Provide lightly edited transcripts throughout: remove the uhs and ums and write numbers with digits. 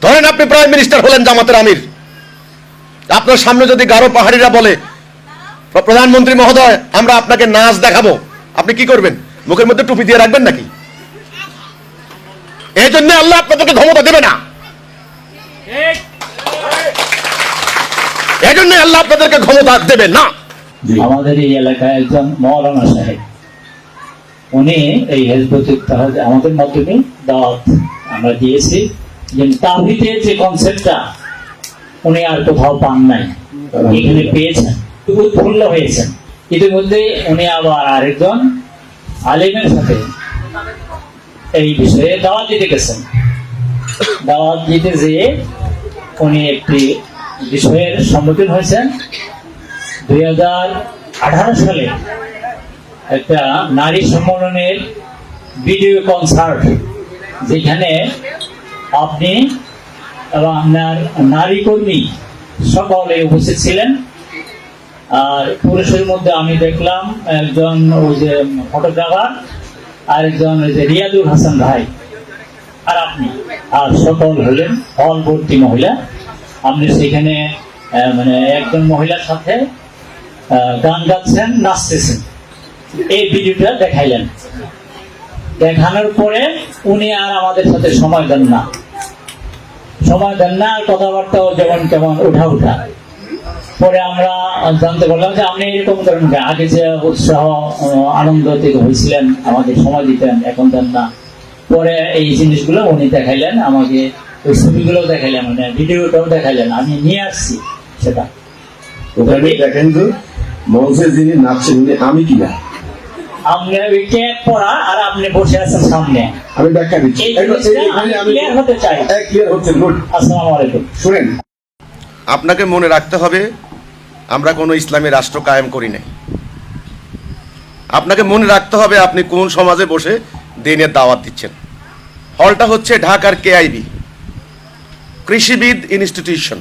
ধরেন আপনি prime minister হলেন, জামাতের আমির, আপনার সামনে যদি গারো পাহাড়িরা বলে প্রধানমন্ত্রী মহোদয় আমরা আপনাকে নাচ দেখাবো, আপনি কি করবেন? মুখের মধ্যে টুপি দিয়ে রাখবেন নাকি? এই জন্য আল্লাহ আপনাদেরকে ক্ষমতা দেবে না, এই জন্য আল্লাহ আপনাদেরকে ক্ষমতা দেবে না। আমাদের এই এলাকায় একজন মৌলানা সাহেব, উনি এই হেজবুত ইত্তেহাদ আমাদের মাধ্যমে দাওয়াত আমরা দিয়েছি, যে তাওহীদের যে কনসেপ্টটা উনি আর কোথাও পান নাই, এখানে পেয়েছেন, উৎফুল্ল হয়েছেন। ইতিমধ্যে উনি আবার আরেকজন আলেমের সাথে এই বিষয়ে দাওয়াত দিতে গেছেন। দাওয়াত দিতে যেয়ে উনি একটি বিষয়ের সম্মুখীন হয়েছেন। 2018 সালে একটা নারী সম্মেলনের ভিডিও কনসার্ট, যেখানে আপনি এবং আপনার নারী কর্মী সকলে উপস্থিত ছিলেন। আর পুরুষের মধ্যে আমি দেখলাম একজন ওই যে ফটোগ্রাফার, আর একজন ওই যে রিয়াদুল হাসান ভাই, আর আপনি, আর সকল হলেন হল ভর্তি মহিলা। আপনি সেখানে মানে একজন মহিলার সাথে গান গাচ্ছেন, নাচতেছেন, এই ভিডিওটা দেখাইলেন। দেখানোর পরে উনি আর আমাদের সাথে সময় দেন না, আর কথাবার্তাও যেমন কেমন উঠা পরে আমরা জানতে পারলাম যে আপনি এরকম করেন, আগে যে উৎসাহ আনন্দ থেকে হয়েছিলেন, আমাদের সময় দিতেন, এখন দেন না। পরে এই জিনিসগুলো উনি দেখাইলেন আমাকে, ওই ছবিগুলো দেখাইলেন, মানে ভিডিওটাও দেখাইলেন, আমি নিয়ে আসছি সেটা। ওখানে দেখেন তো মঞ্চে যিনি নাচছেন উনি আমি কিনা, আপনি ওই ক্যাপ পরা আর আপনি বসে আছেন সামনে। আমি ব্যাখ্যা দিচ্ছি, ক্লিয়ার হতে চাই। ক্লিয়ার হচ্ছে। গুড। আসসালামু আলাইকুম। শুনেন, আপনাকে মনে রাখতে হবে আমরা কোনো ইসলামী রাষ্ট্র কায়েম করি নাই। আপনাকে মনে রাখতে হবে আপনি কোন সমাজে বসে দিনের দাওয়াত দিচ্ছেন। হলটা হচ্ছে ঢাকার কেআইবি, কৃষিবিদ ইনস্টিটিউশন।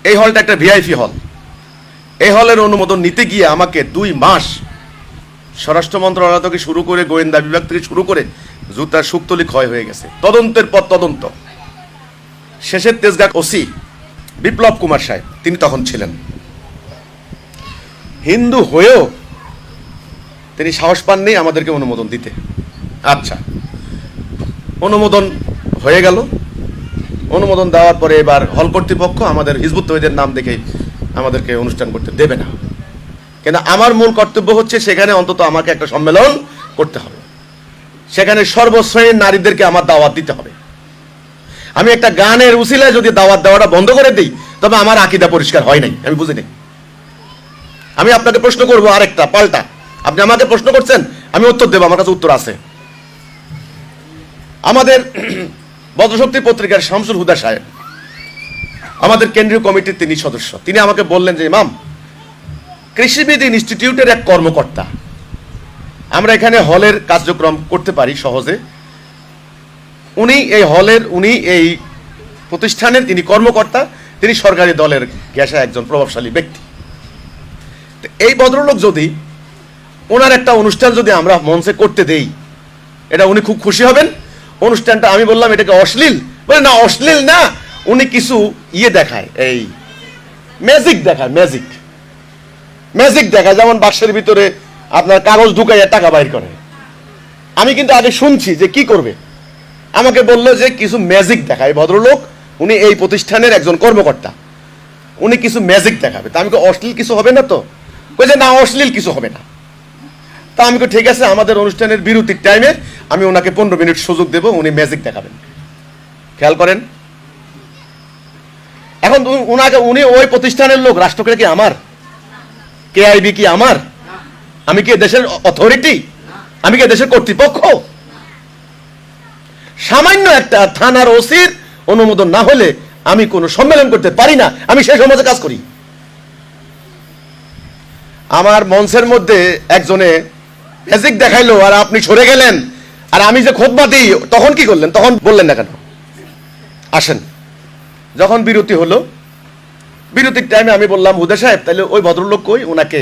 এই হলটা একটা ভিআইপি হল। এই হলের অনুমোদন নিতে গিয়ে আমাকে 2 মাস স্বরাষ্ট্র মন্ত্রণালয় থেকে শুরু করে, গোয়েন্দা বিভাগ থেকে শুরু করে জুতার শুকতলি ক্ষয় হয়ে গেছে, তদন্তের পর তদন্ত। শেষের তেজগাঁ ওসি বিপ্লব কুমার সাহেব, তিনি তখন ছিলেন, হিন্দু হয়েও তিনি সাহস পাননি আমাদেরকে অনুমোদন দিতে। আচ্ছা, অনুমোদন হয়ে গেল। অনুমোদন দেওয়ার পরে এবার হল কর্তৃপক্ষ আমাদের হিজবুত তৌহিদের নাম দেখে আমাদেরকে অনুষ্ঠান করতে দেবে না। কিন্তু আমার মূল কর্তব্য হচ্ছে সেখানে অন্তত আমাকে একটা সম্মেলন করতে হবে, সেখানে সর্বশ্রেণীর নারীদেরকে আমার দাওয়াত দিতে হবে। আমি একটা গানের উসিলায় যদি দাওয়াত দেওয়াটা বন্ধ করে দিই, তবে আমার আকীদা পরিষ্কার হয় নাই, আমি বুঝিনি। আমি আপনাকে প্রশ্ন করবো আরেকটা পাল্টা, আপনি আমাকে প্রশ্ন করছেন, আমি উত্তর দেবো, আমার কাছে উত্তর আছে। আমাদের বজ্রশক্তি পত্রিকার শামসুল হুদা সাহেব আমাদের কেন্দ্রীয় কমিটির তিনি সদস্য। তিনি আমাকে বললেন যে ইমাম, কৃষিবিদ ইনস্টিটিউটের এক কর্মকর্তা, আমরা এখানে হলের কার্যক্রম করতে পারি সহজে। উনি এই হলের, উনি এই প্রতিষ্ঠানের তিনি কর্মকর্তা, তিনি সরকারি দলের গ্যাসা একজন প্রভাবশালী ব্যক্তি। এই ভদ্রলোক যদি ওনার একটা অনুষ্ঠান যদি আমরা মঞ্চে করতে দেই, এটা উনি খুব খুশি হবেন। অনুষ্ঠানটা আমি বললাম এটাকে অশ্লীল, বলে না অশ্লীল না, উনি কিছু ইয়ে দেখায়, এই ম্যাজিক দেখায়, ম্যাজিক দেখায়, যেমন বাক্সের ভিতরে আপনার কাগজ ঢুকাইয়া টাকা বাইর করে। আমি কিন্তু আগে শুনছি যে কি করবে, আমাকে বললো যে কিছু ম্যাজিক দেখায় ভদ্রলোক, উনি এই প্রতিষ্ঠানের একজন কর্মকর্তা, উনি কিছু ম্যাজিক দেখাবে। তা আমি অশ্লীল কিছু হবে না তো? বলছে না অশ্লীল কিছু হবে না। তা আমি ঠিক আছে, আমাদের অনুষ্ঠানের বিরতির টাইমে আমি ওনাকে 15 মিনিট সুযোগ দেব, উনি ম্যাজিক দেখাবেন। খেয়াল করেন, এখন উনি ওই প্রতিষ্ঠানের লোক, রাষ্ট্রকে কি আমার? কেআইবি কি আমার? আমি কি দেশের অথরিটি? আমি কি দেশের কর্তৃপক্ষ? সামান্য একটা থানার ওসির অনুমোদন না হলে আমি কোনো সম্মেলন করতে পারি না, আমি সেই সমাজে কাজ করি। আমার মঞ্চের মধ্যে একজনে ম্যাজিক দেখাইলো আর আপনি সরে গেলেন, আর আমি যে খুতবা দিই তখন কি করলেন? তখন বললেন না কেন? আসেন, যখন বিরতি হলো, বিরতির টাইমে আমি বললাম হুদা সাহেব তাহলে ওই ভদ্রলোক কই, ওনাকে,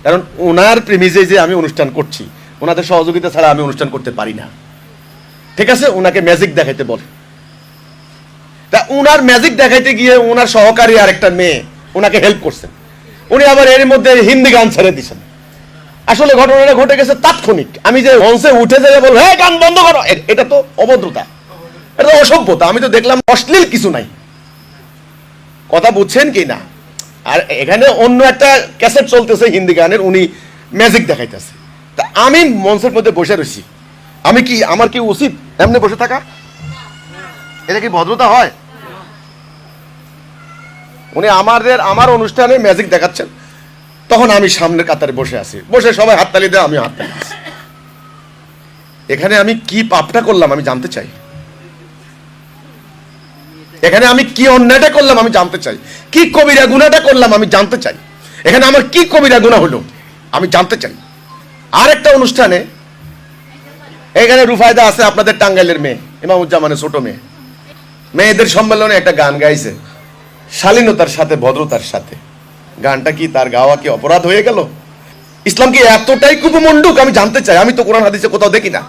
কারণ ওনার প্রেমিজে যে আমি অনুষ্ঠান করছি, ওনাদের সহযোগিতা ছাড়া আমি অনুষ্ঠান করতে পারি না। ঠিক আছে, ওনাকে ম্যাজিক দেখাইতে বল। তা উনার ম্যাজিক দেখাইতে গিয়ে উনার সহকারী আর একটা মেয়ে উনাকে হেল্প করছেন, উনি আবার এর মধ্যে হিন্দি গান ছেড়ে দিয়েছেন। আসলে ঘটনাটা ঘটে গেছে তাৎক্ষণিক। আমি যে মঞ্চে উঠে যাই বলবো হ্যাঁ গান বন্ধ করো, এটা তো অভদ্রতা, এটা তো অসভ্যতা। আমি তো দেখলাম অশ্লীল কিছু নাই, কথা বুঝছেন কি না? আর এখানে অন্য একটা ক্যাসেট চলতেছে হিন্দি গানের, উনি ম্যাজিক দেখাইতেছে। তা আমি মঞ্চের মধ্যে বসে রয়েছি, আমার কি উচিত এমনি বসে থাকা? এটা কি ভদ্রতা হয়? উনি আমার অনুষ্ঠানে ম্যাজিক দেখাচ্ছেন, তখন আমি সামনের কাতারে বসে আছি, বসে সবাই হাততালি দেয়, আমি হাততালি দিচ্ছি। এখানে আমি কি পাপটা করলাম আমি জানতে চাই, এখানে আমি কি অন্যায়টা করলাম আমি জানতে চাই, কি কবিরা গুনাহটা করলাম আমি জানতে চাই, এখানে আমার কি কবিরা গুনাহ হলো আমি জানতে চাই। আর একটা অনুষ্ঠানে এখানে রুফায়দা আছে, আপনাদের টাঙ্গাইলের মেয়ে, ইমামুজ্জামানের ছোট মেয়ে, মেয়েদের সম্মেলনে একটা গান গাইছে শালীনতার সাথে ভদ্রতার সাথে। গানটা কি তার গাওয়া কি অপরাধ হয়ে গেল? ইসলাম কি এতটাই কুপমণ্ডুক আমি জানতে চাই। আমি তো কোরআন হাদিসে কোথাও দেখি না,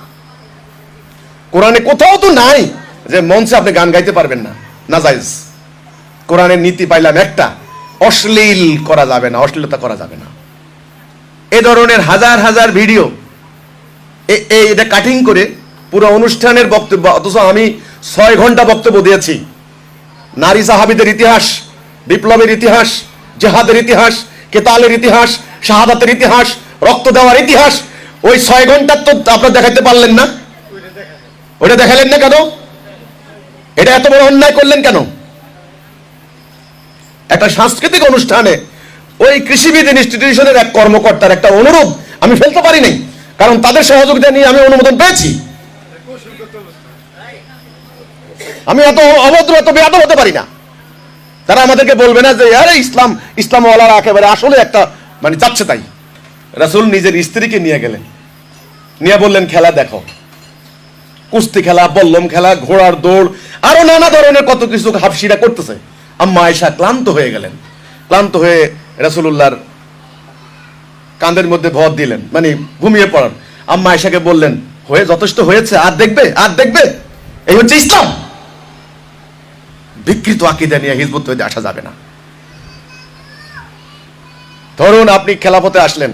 কোরআনে কোথাও তো নাই যে মঞ্চে আপনি গান গাইতে পারবেন না, নাজায়েজ। কোরআনের নীতি পাইলাম একটা, অশ্লীল করা যাবে না, অশ্লীলতা করা যাবে না। এ ধরনের হাজার হাজার ভিডিও এটা কাটিং করে পুরো অনুষ্ঠানের বক্তব্য, অথচ আমি 6 ঘন্টা বক্তব্য দিয়েছি। নারী সাহাবীদের ইতিহাস, বিপ্লবের ইতিহাস, জেহাদের ইতিহাস, কেতালের ইতিহাস, শাহাদাতের ইতিহাস, রক্ত দেওয়ার ইতিহাস। ওই 6 ঘন্টার তো আপনারা দেখাইতে পারলেন না, ওটা দেখালেন না কেন? এটা এত বড় অন্যায় করলেন কেন? একটা সাংস্কৃতিক অনুষ্ঠানে ওই কৃষিবিদ ইনস্টিটিউশনের এক কর্মকর্তার একটা অনুরোধ আমি ফেলতে পারি নাই, কারণ তাদের সহযোগিতা নিয়ে আমি অনুমোদন পেয়েছি। আমি এত অভদ্র এত বেয়াদব হতে পারি না। তারা আমাদেরকে বলবে না যে আরে ইসলামওয়ালারা একেবারে আসলে একটা মানে যাচ্ছে তাই। রাসূল নিজের স্ত্রীকে নিয়ে গেলেন, নিয়ে বললেন খেলা দেখো, কুস্তি খেলা, বল্লম খেলা, ঘোড়ার দৌড়, আরো নানা ধরনের কত কিছু হাফসিরা করতেছে। আম্মা আয়েশা ক্লান্ত হয়ে গেলেন, ক্লান্ত হয়ে রাসূলুল্লাহর কাঁধের মধ্যে ভর দিলেন, মানে ঘুমিয়ে পড়ান। আম্মা আয়েশাকে বললেন হয়ে যথেষ্ট হয়েছে, আর দেখবে আর দেখবে, এই হচ্ছে ইসলাম। বিকৃত আকীদা নিয়ে হিজবুত তৈরিতে আসা যাবে না। ধরুন আপনি খেলাফতে আসলেন,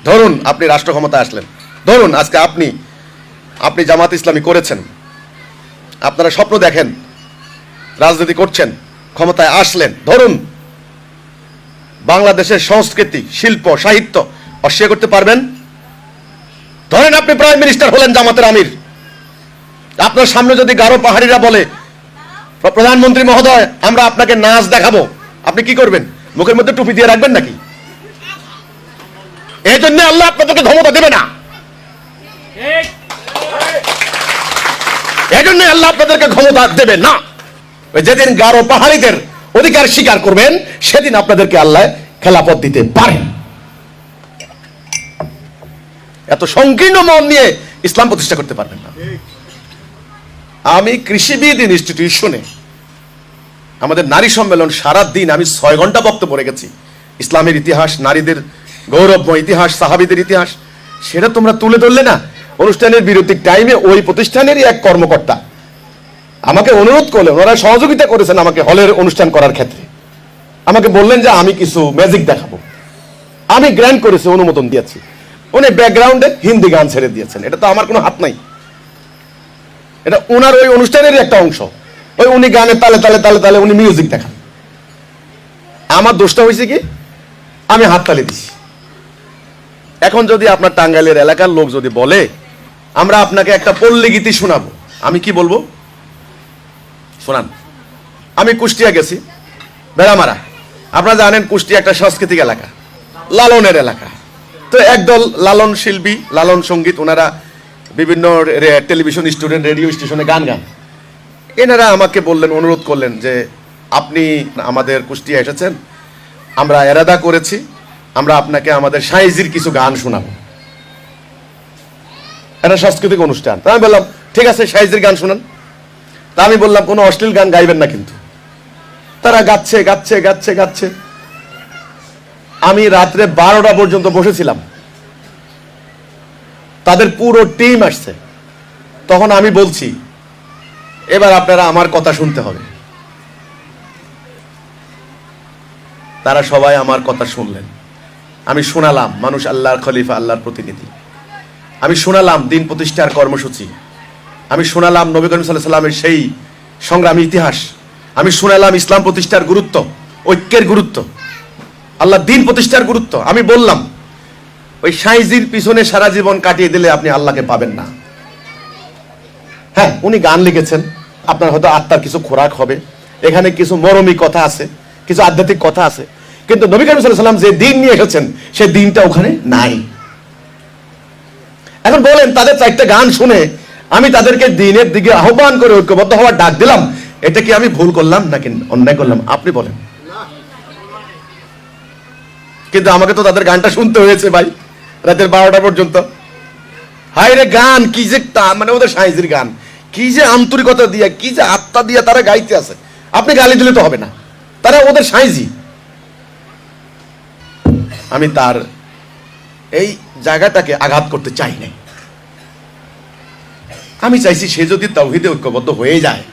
ধরুন আপনি রাষ্ট্র ক্ষমতায় আসলেন, ধরুন আজকে আপনি জামাত ইসলামী করেছেন, আপনারা স্বপ্ন দেখেন, রাজনীতি করছেন, ক্ষমতায় আসলেন, ধরুন বাংলাদেশের সংস্কৃতি, শিল্প, সাহিত্য অস্বীকার করতে পারবেন? ধরেন আপনি প্রাইম মিনিস্টার হলেন, জামাতের আমির, আপনার সামনে যদি গারো পাহাড়িরা বলে প্রধানমন্ত্রী মহোদয় আমরা আপনাকে নাচ দেখাবো, আপনি কি করবেন? মুখের মধ্যে টুপি দিয়ে রাখবেন নাকি? এই জন্য আল্লাহ আপনাদেরকে ক্ষমতা দেবে না, এই জন্য আল্লাহ আপনাদেরকে ক্ষমতা দেবে না। যেদিন গারো পাহাড়িদের অধিকার স্বীকার করবেন সেদিন আপনাদেরকে আল্লাহ খেলাফত দিতে পারেন। এত সংকীর্ণ মন নিয়ে ইসলাম প্রতিষ্ঠা করতে পারবেন না। আমি কৃষিবিদ ইনস্টিটিউশনে আমাদের নারী সম্মেলন, সারা দিন আমি 6 ঘন্টা বক্তব্য রেখেছি। ইসলামের ইতিহাস, নারীদের গৌরবময় ইতিহাস, সাহাবীদের ইতিহাস, সেটা তোমরা তুলে ধরলে না। অনুষ্ঠানের বিরতির টাইমে ওই প্রতিষ্ঠানেরই এক কর্মকর্তা আমাকে অনুরোধ করলেন, ওনারা সহযোগিতা করেছেন আমাকে হলের অনুষ্ঠান করার ক্ষেত্রে, আমাকে বললেন যে আমি কিছু ম্যাজিক দেখাবো। আমি গ্র্যান্ট করেছি, অনুমোদন দিয়েছি। উনি ব্যাকগ্রাউন্ডে হিন্দি গান ছেড়ে দিয়েছেন, এটা তো আমার কোনো হাত নাই, এটা ওনার ওই অনুষ্ঠানেরই একটা অংশ। ওই উনি গানের তালে তালে তালে তালে উনি মিউজিক দেখান। আমার দোষটা হয়েছে কি, আমি হাততালি দিছি। এখন যদি আপনার টাঙ্গাইলের এলাকার লোক যদি বলে আমরা আপনাকে একটা পল্লী গীতি শোনাবো, আমি কি বলবো? শোনান। আমি কুষ্টিয়া গেছি, বেড়ামারা, আপনারা জানেন কুষ্টিয়া একটা সাংস্কৃতিক এলাকা, লালনের এলাকা। তো একদল লালন শিল্পী, লালন সঙ্গীত, ওনারা বিভিন্ন টেলিভিশন স্টুডেন্ট, রেডিও স্টেশনে গান গান। এনারা আমাকে বললেন, অনুরোধ করলেন যে আপনি আমাদের কুষ্টিয়া এসেছেন, আমরা এরাদা করেছি আমরা আপনাকে আমাদের সাইজির কিছু গান শোনাবো, এটা সাংস্কৃতিক অনুষ্ঠান। তা আমি বললাম ঠিক আছে, সাইজির গান শোনান। তা আমি বললাম কোনো অশ্লীল গান গাইবেন না কিন্তু। তারা গাচ্ছে গাচ্ছে গাচ্ছে গাচ্ছে, আমি রাত্রে 12টা পর্যন্ত বসেছিলাম। তাদের পুরো টিম আসছে। তখন আমি বলছি এবার আপনারা আমার কথা শুনতে হবে। তারা সবাই আমার কথা শুনলেন। আমি শোনালাম মানুষ আল্লাহর খলিফা, আল্লাহর প্রতিনিধি। আমি শোনালাম দিন প্রতিষ্ঠার কর্মসূচি। আমি শোনালাম নবী করিম সাল্লাল্লাহু আলাইহি ওয়াসাল্লামের সেই সংগ্রামী ইতিহাস। আমি শোনালাম ইসলাম প্রতিষ্ঠার গুরুত্ব, ঐক্যের গুরুত্ব, আল্লাহ দিন প্রতিষ্ঠার গুরুত্ব। আমি বললাম ওই সাইজির পিছনে সারা জীবন কাটিয়ে দিলে আপনি আল্লাহকে পাবেন না। হ্যাঁ, উনি গান লিখেছেন, আপনার হয়তো আত্মার কিছু খোরাক হবে, এখানে কিছু মরমী কথা আছে, কিছু আধ্যাত্মিক কথা আছে, কিন্তু নবী করিম সাল্লাল্লাহু আলাইহি ওয়াসাল্লাম যে দিন নিয়ে এসেছেন সেই দিনটা ওখানে নাই। এখন বলেন, তাদের চারটা গান শুনে আমি তাদেরকে দিনের দিকে আহ্বান করে ঐক্যবদ্ধ হওয়ার ডাক দিলাম, এটা কি আমি ভুল করলাম নাকি অন্যায় করলাম? আপনি বলেন। কিন্তু আমাকে তো তাদের গানটা শুনতে হয়েছে ভাই, রাতের 12টা পর্যন্ত। হায় রে, গান কি যে মানে ওদের সাইজির গান, কি যে আন্তরিকতা দিয়া, কি যে আত্মা দিয়া তারা গাইতে আছে। আপনি গালি দিলে তো হবে না, তারা ওদের সাইজি। আমি তার এই জায়গাটাকে আঘাত করতে চাই নাই। আমি চাইছি সে যদি তাওহীদে ঐক্যবদ্ধ হয়ে যায়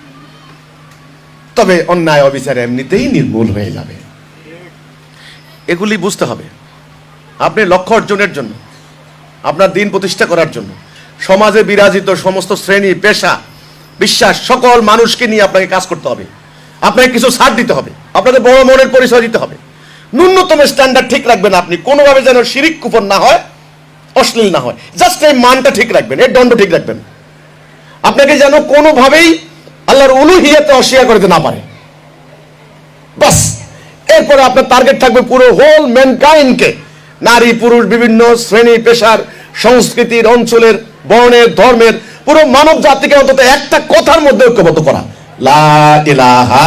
তবে অন্যায় অবিচার এমনিতেই নির্মূল হয়ে যাবে। এগুলি বুঝতে হবে। আপনি লক্ষ্য অর্জনের জন্য, আপনার দিন প্রতিষ্ঠা করার জন্য সমাজে বিরাজিত সমস্ত শ্রেণী, পেশা, বিশ্বাস, সকল মানুষকে নিয়ে আপনাকে কাজ করতে হবে। আপনাকে কিছু ছাড় দিতে হবে, আপনাদের বড় মনের পরিচয় দিতে হবে, ন্যূনতম স্ট্যান্ডার্ড ঠিক রাখবেন। আপনি কোনোভাবে যেন শিরিক কুফর না হয়, অশ্লীল না হয়, জাস্ট এই মানটা ঠিক রাখবেন, এর দণ্ড ঠিক রাখবেন। আপনাকে যেন কোনোভাবেই আল্লাহর উলুহিয়াতে অস্বীকার করতে না পারে, বাস। এরপরে আপনার টার্গেট থাকবে পুরো হোল ম্যানকাইন্ডকে, নারী পুরুষ, বিভিন্ন শ্রেণী পেশার, সংস্কৃতির, অঞ্চলের, বর্ণের, ধর্মের, পুরো মানব জাতিকে অন্তত একটা কথার মধ্যে ঐক্যবদ্ধ করা, লা ইলাহা